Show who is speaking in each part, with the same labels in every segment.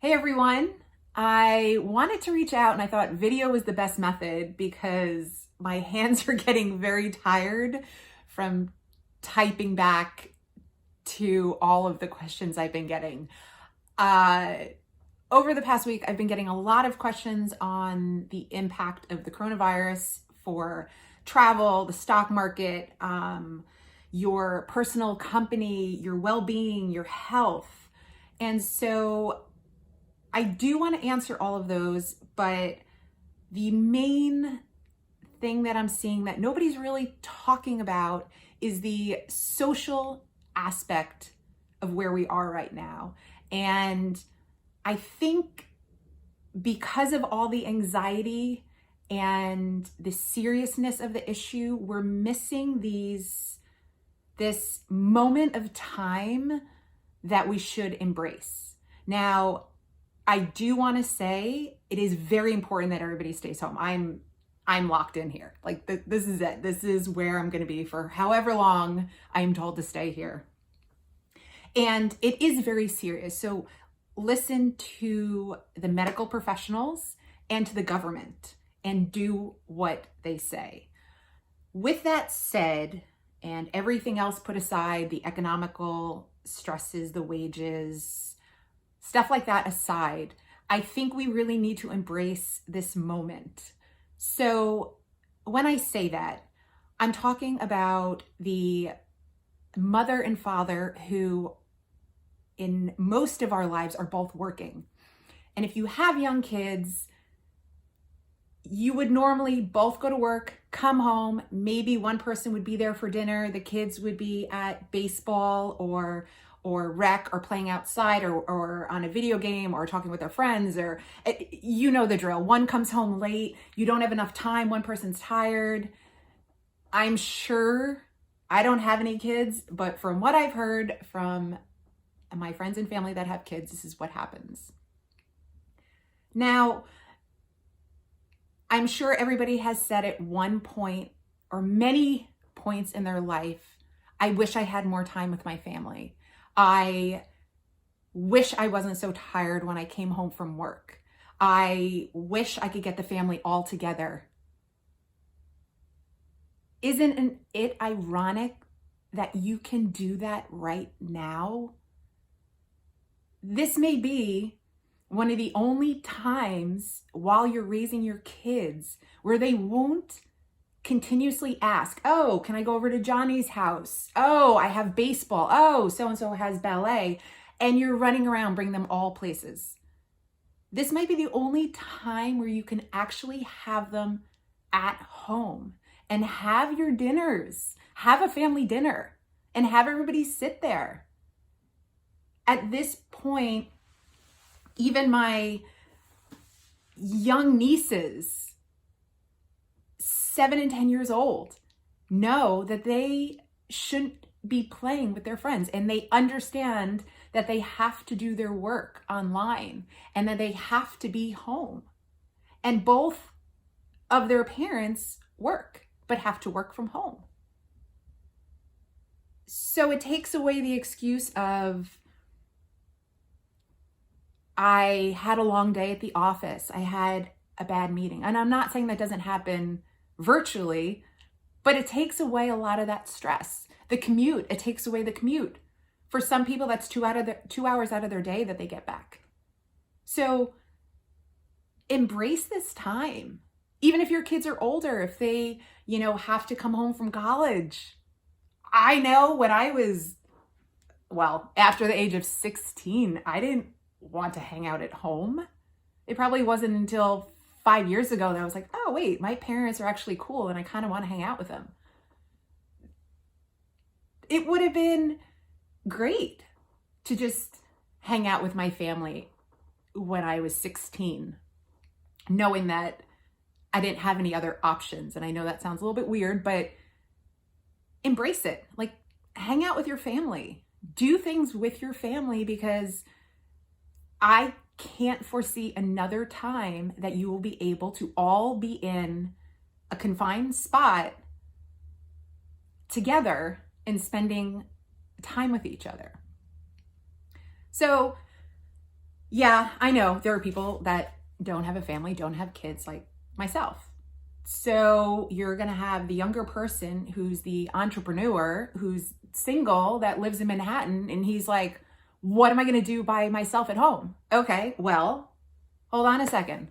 Speaker 1: Hey everyone, I wanted to reach out and I thought video was the best method because my hands are getting very tired from typing back to all of the questions I've been getting. Uh, Over the past week, I've been getting a lot of questions on the impact of the coronavirus for travel, the stock market, your personal company, your well-being, your health. And so I do want to answer all of those, but the main thing that I'm seeing that nobody's really talking about is the social aspect of where we are right now. And I think because of all the anxiety and the seriousness of the issue, we're missing this moment of time that we should embrace. Now, I do want to say it is very important that everybody stays home. I'm locked in here. Like this is it. This is where I'm going to be for however long I'm told to stay here. And it is very serious. So listen to the medical professionals and to the government and do what they say. With that said, and everything else put aside, the economical stresses, the wages, stuff like that aside, I think we really need to embrace this moment. So when I say that, I'm talking about the mother and father who in most of our lives are both working. And if you have young kids, you would normally both go to work, come home, maybe one person would be there for dinner, the kids would be at baseball or rec or playing outside or on a video game or talking with their friends, or you know the drill. One comes home late, you don't have enough time, one person's tired. I'm sure I don't have any kids, but from what I've heard from my friends and family that have kids, this is what happens. Now, I'm sure everybody has said at one point or many points in their life, I wish I had more time with my family. I wish I wasn't so tired when I came home from work. I wish I could get the family all together. Isn't it ironic that you can do that right now? This may be one of the only times while you're raising your kids where they won't continuously ask, oh, can I go over to Johnny's house? Oh, I have baseball. Oh, so-and-so has ballet. And you're running around, bring them all places. This might be the only time where you can actually have them at home and have your dinners, have a family dinner and have everybody sit there. At this point, even my young nieces, 7 and 10 years old, know that they shouldn't be playing with their friends, and they understand that they have to do their work online and that they have to be home. And both of their parents work, but have to work from home. So it takes away the excuse of, I had a long day at the office, I had a bad meeting. And I'm not saying that doesn't happen virtually, but it takes away a lot of that stress. The commute, it takes away the commute. For some people, that's 2 hours out of their day that they get back. So embrace this time. Even if your kids are older, if they, have to come home from college. I know when I was, after the age of 16, I didn't want to hang out at home. It probably wasn't until 5 years ago that I was like, oh wait, my parents are actually cool and I kind of want to hang out with them. It would have been great to just hang out with my family when I was 16, knowing that I didn't have any other options. And I know that sounds a little bit weird, but embrace it. Like, hang out with your family, do things with your family, because I can't foresee another time that you will be able to all be in a confined spot together and spending time with each other. So Yeah, I know there are people that don't have a family, don't have kids like myself. So you're going to have the younger person who's the entrepreneur, who's single, that lives in Manhattan, and he's like, what am I going to do by myself at home? Okay, well, hold on a second.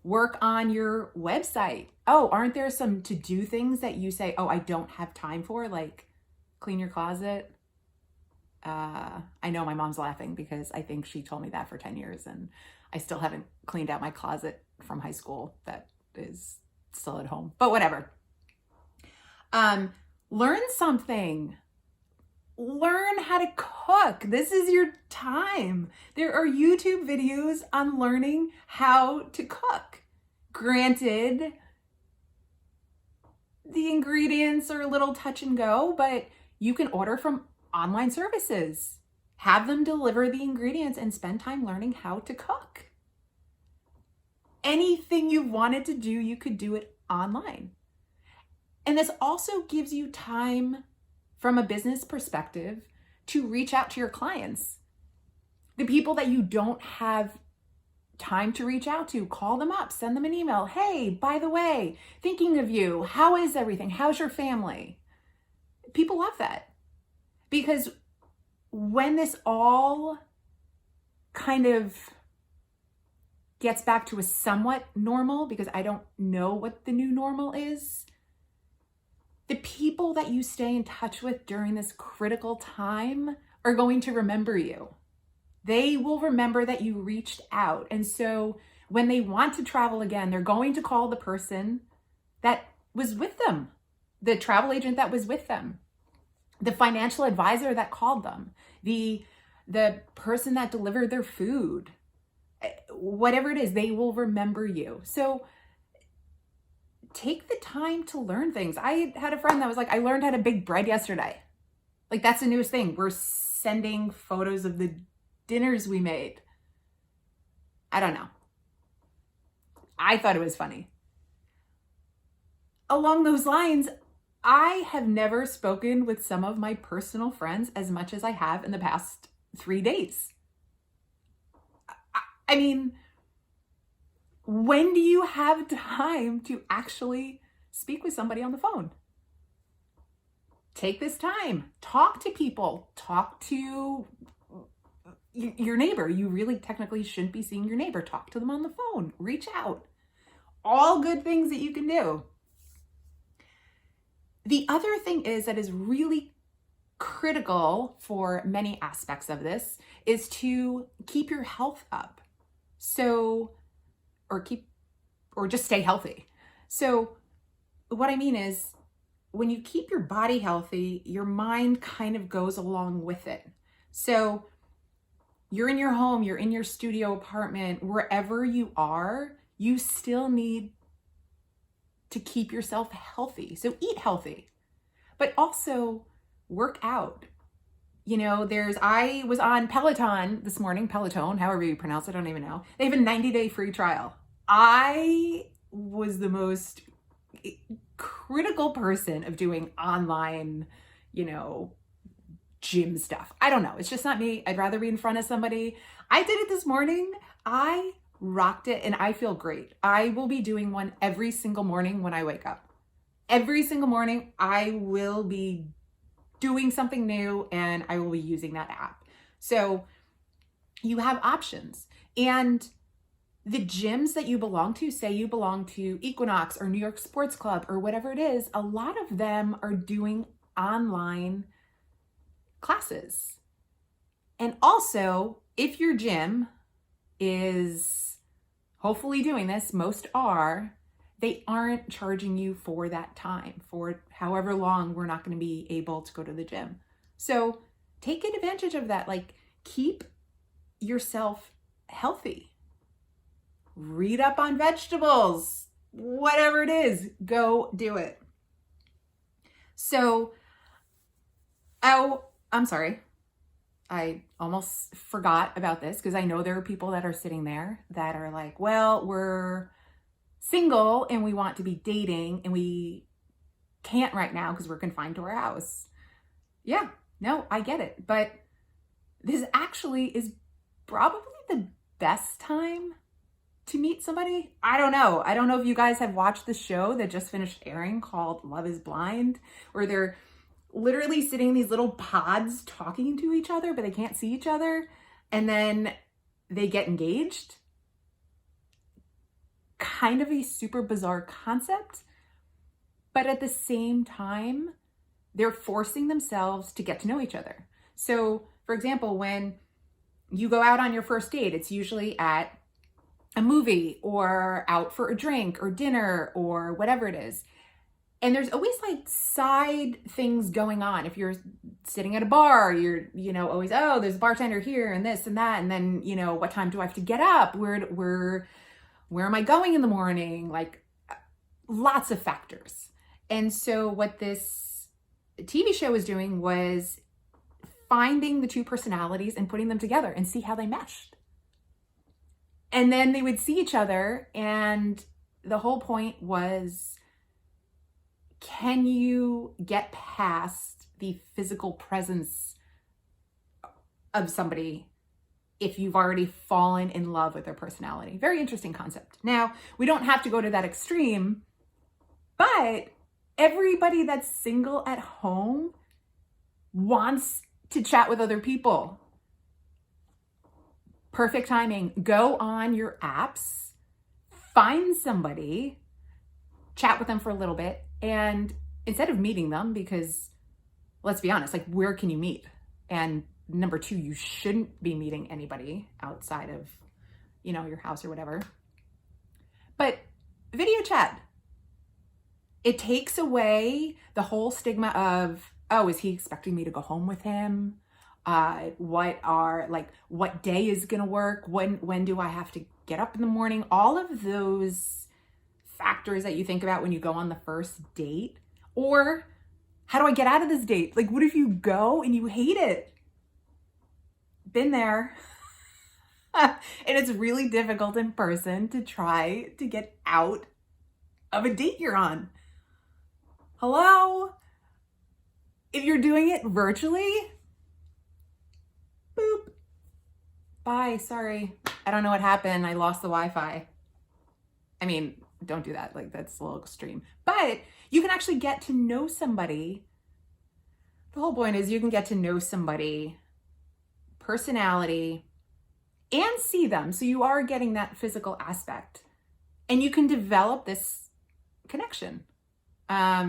Speaker 1: Work on your website. Oh, aren't there some to-do things that you say, oh, I don't have time for, like clean your closet? I know my mom's laughing because I think she told me that for 10 years and I still haven't cleaned out my closet from high school that is still at home, but whatever. Learn something. Learn how to cook. This is your time. There are YouTube videos on learning how to cook. Granted, the ingredients are a little touch and go, but you can order from online services. Have them deliver the ingredients and spend time learning how to cook. Anything you wanted to do, you could do it online. And this also gives you time from a business perspective to reach out to your clients. The people that you don't have time to reach out to, call them up, send them an email. Hey, by the way, thinking of you. How is everything? How's your family? People love that. Because when this all kind of gets back to a somewhat normal, because I don't know what the new normal is, the people that you stay in touch with during this critical time are going to remember you. They will remember that you reached out. And so when they want to travel again, they're going to call the person that was with them, the travel agent that was with them, the financial advisor that called them, the person that delivered their food, whatever it is, they will remember you. So take the time to learn things. I had a friend that was like, I learned how to bake bread yesterday. Like, that's the newest thing. We're sending photos of the dinners we made. I don't know. I thought it was funny. Along those lines, I have never spoken with some of my personal friends as much as I have in the past 3 days. I mean, when do you have time to actually speak with somebody on the phone? Take this time, talk to people, talk to your neighbor. You really technically shouldn't be seeing your neighbor. Talk to them on the phone, reach out. All good things that you can do. The other thing is that is really critical for many aspects of this is to keep your health up. So, or just stay healthy. So what I mean is, when you keep your body healthy, your mind kind of goes along with it. So you're in your home, you're in your studio apartment, wherever you are, you still need to keep yourself healthy. So eat healthy, but also work out. You know, I was on Peloton this morning, Peloton, however you pronounce it, I don't even know. They have a 90-day free trial. I was the most critical person of doing online, gym stuff. I don't know. It's just not me. I'd rather be in front of somebody. I did it this morning. I rocked it and I feel great. I will be doing one every single morning when I wake up. Every single morning, I will be doing something new and I will be using that app. So you have options. And the gyms that you belong to, say you belong to Equinox or New York Sports Club or whatever it is, a lot of them are doing online classes. And also, if your gym is hopefully doing this, most are, they aren't charging you for that time, for however long we're not going to be able to go to the gym. So take advantage of that. Like, keep yourself healthy. Read up on vegetables, whatever it is, go do it. So, I'm sorry. I almost forgot about this because I know there are people that are sitting there that are like, well, we're single and we want to be dating and we can't right now because we're confined to our house. Yeah, no, I get it. But this actually is probably the best time to meet somebody? I don't know. I don't know if you guys have watched the show that just finished airing called Love is Blind, where they're literally sitting in these little pods talking to each other, but they can't see each other. And then they get engaged. Kind of a super bizarre concept. But at the same time, they're forcing themselves to get to know each other. So, for example, when you go out on your first date, it's usually at a movie or out for a drink or dinner or whatever it is. And there's always like side things going on. If you're sitting at a bar, you're, always, oh, there's a bartender here and this and that. And then, what time do I have to get up? Where am I going in the morning? Like lots of factors. And so what this TV show was doing was finding the two personalities and putting them together and see how they meshed. And then they would see each other, and the whole point was, can you get past the physical presence of somebody if you've already fallen in love with their personality? Very interesting concept. Now, we don't have to go to that extreme, but everybody that's single at home wants to chat with other people. Perfect timing. Go on your apps, find somebody, chat with them for a little bit, and instead of meeting them, because let's be honest, like where can you meet? And number two, you shouldn't be meeting anybody outside of, your house or whatever. But video chat, it takes away the whole stigma of, oh, is he expecting me to go home with him? What day is gonna work? When do I have to get up in the morning? All of those factors that you think about when you go on the first date. Or how do I get out of this date? Like, what if you go and you hate it? Been there. And it's really difficult in person to try to get out of a date you're on. Hello? If you're doing it virtually, boop. Bye, sorry. I don't know what happened. I lost the Wi-Fi. I mean, don't do that. Like, that's a little extreme. But you can actually get to know somebody. The whole point is you can get to know somebody, personality, and see them. So you are getting that physical aspect. And you can develop this connection. I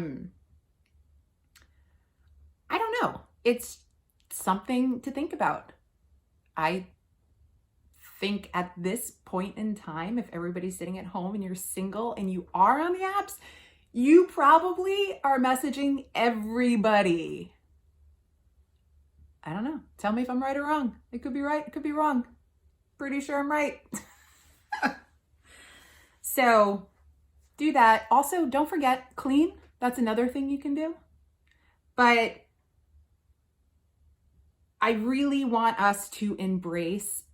Speaker 1: don't know. It's something to think about. I think at this point in time, if everybody's sitting at home and you're single and you are on the apps, you probably are messaging everybody. I don't know. Tell me if I'm right or wrong. It could be right. It could be wrong. Pretty sure I'm right. So do that. Also, don't forget, clean. That's another thing you can do. But I really want us to embrace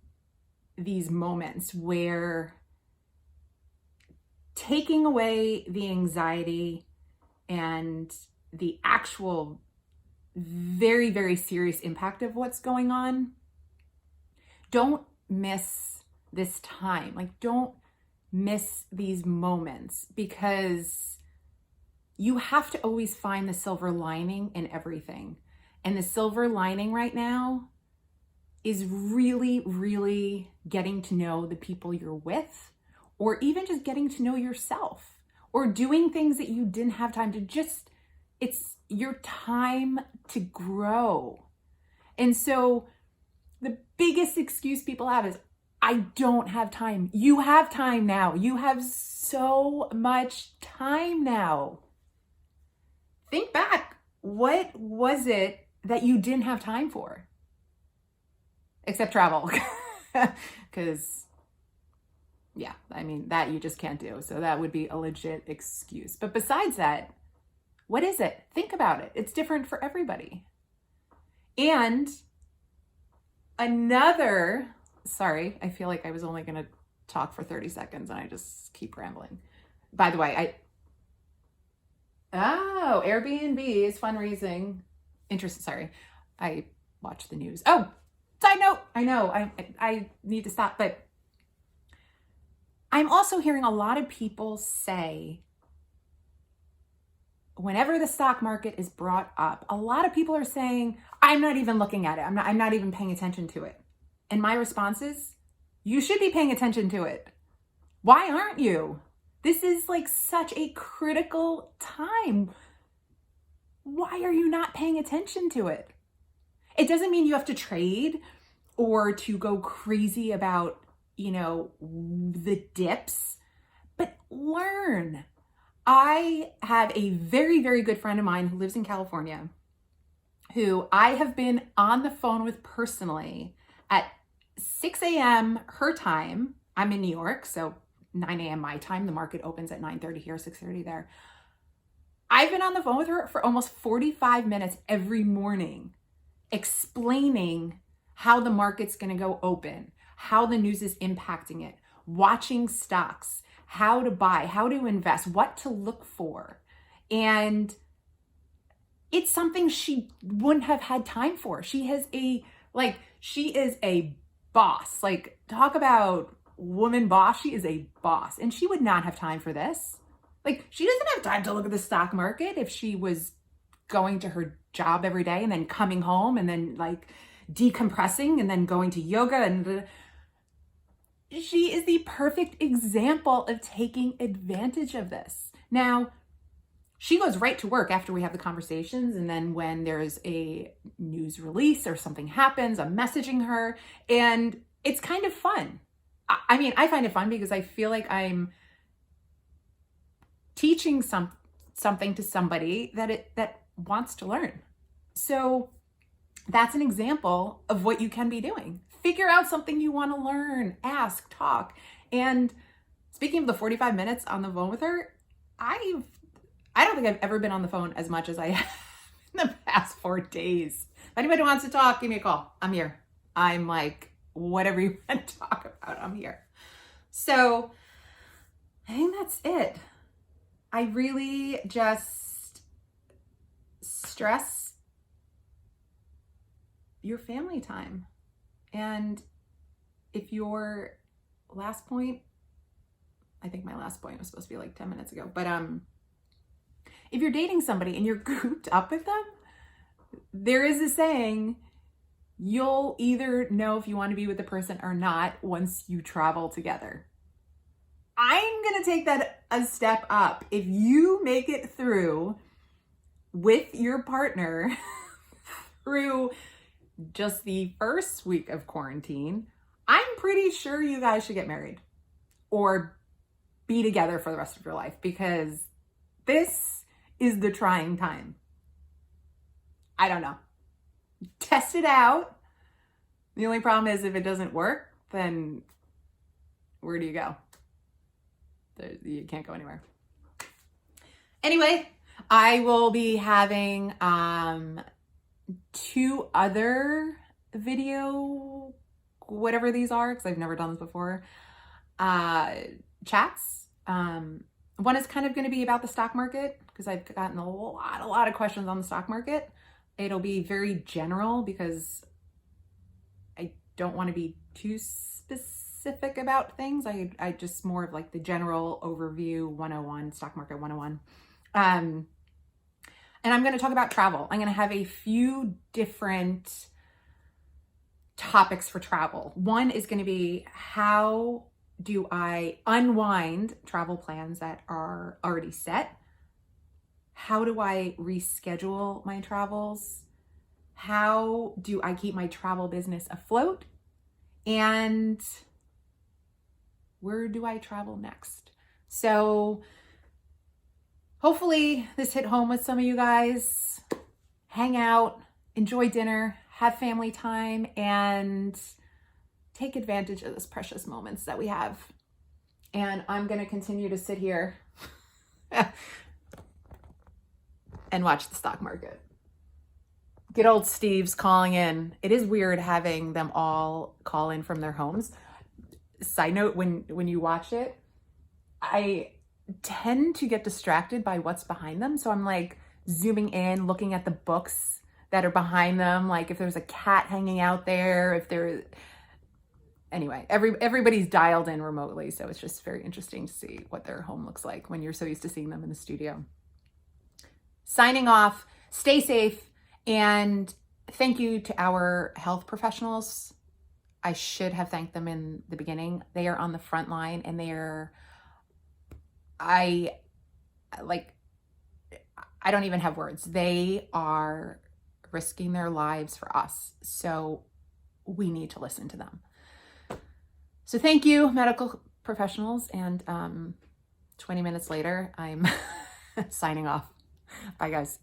Speaker 1: these moments where taking away the anxiety and the actual very, very serious impact of what's going on, don't miss this time. Like, don't miss these moments, because you have to always find the silver lining in everything. And the silver lining right now is really, really getting to know the people you're with, or even just getting to know yourself, or doing things that you didn't have time to. Just, it's your time to grow. And so the biggest excuse people have is, I don't have time. You have time now. You have so much time now. Think back. What was it that you didn't have time for? Except travel. Because, yeah, I mean, that you just can't do. So that would be a legit excuse. But besides that, what is it? Think about it. It's different for everybody. And sorry, I feel like I was only going to talk for 30 seconds and I just keep rambling. By the way, Airbnb is fundraising. Interesting. Sorry. I watched the news. Oh, side note. I know I need to stop, but I'm also hearing a lot of people say, whenever the stock market is brought up, a lot of people are saying, I'm not even looking at it. I'm not even paying attention to it. And my response is, you should be paying attention to it. Why aren't you? This is like such a critical time. Why are you not paying attention to it? It doesn't mean you have to trade or to go crazy about, the dips, but learn. I have a very, very good friend of mine who lives in California, who I have been on the phone with personally at 6 a.m. her time. I'm in New York, so 9 a.m. my time. The market opens at 9:30 here, 6:30 there. I've been on the phone with her for almost 45 minutes every morning, explaining how the market's going to go open, how the news is impacting it, watching stocks, how to buy, how to invest, what to look for. And it's something she wouldn't have had time for. She is a boss. Like, talk about woman boss. She is a boss, and she would not have time for this. Like, she doesn't have time to look at the stock market if she was going to her job every day and then coming home and then like decompressing and then going to yoga. And she is the perfect example of taking advantage of this. Now, she goes right to work after we have the conversations. And then when there's a news release or something happens, I'm messaging her, and it's kind of fun. I mean, I find it fun because I feel like I'm teaching something to somebody that wants to learn. So that's an example of what you can be doing. Figure out something you want to learn, ask, talk. And speaking of the 45 minutes on the phone with her, I don't think I've ever been on the phone as much as I have in the past 4 days. If anybody wants to talk, give me a call. I'm here. I'm like, whatever you want to talk about, I'm here. So I think that's it. I really just stress your family time. And if your last point, I think my last point was supposed to be like 10 minutes ago, but if you're dating somebody and you're grouped up with them, there is a saying, you'll either know if you want to be with the person or not once you travel together. I'm going to take that a step up. If you make it through with your partner through just the first week of quarantine, I'm pretty sure you guys should get married or be together for the rest of your life, because this is the trying time. I don't know. Test it out. The only problem is if it doesn't work, then where do you go? You can't go anywhere. Anyway, I will be having 2 other video, whatever these are, because I've never done this before, chats. One is kind of going to be about the stock market, because I've gotten a lot of questions on the stock market. It'll be very general because I don't want to be too specific about things. I just more of like the general overview 101, stock market 101. And I'm going to talk about travel. I'm going to have a few different topics for travel. One is going to be, how do I unwind travel plans that are already set? How do I reschedule my travels? How do I keep my travel business afloat? And where do I travel next? So hopefully this hit home with some of you guys. Hang out, enjoy dinner, have family time, and take advantage of those precious moments that we have. And I'm going to continue to sit here and watch the stock market. Good old Steve's calling in. It is weird having them all call in from their homes. Side note, when you watch it, I tend to get distracted by what's behind them. So I'm like zooming in, looking at the books that are behind them. Like if there's a cat hanging out there, if there, anyway, everybody's dialed in remotely. So it's just very interesting to see what their home looks like when you're so used to seeing them in the studio. Signing off, stay safe, and thank you to our health professionals. I should have thanked them in the beginning. They are on the front line, and I don't even have words. They are risking their lives for us. So we need to listen to them. So thank you, medical professionals. And 20 minutes later, I'm signing off. Bye, guys.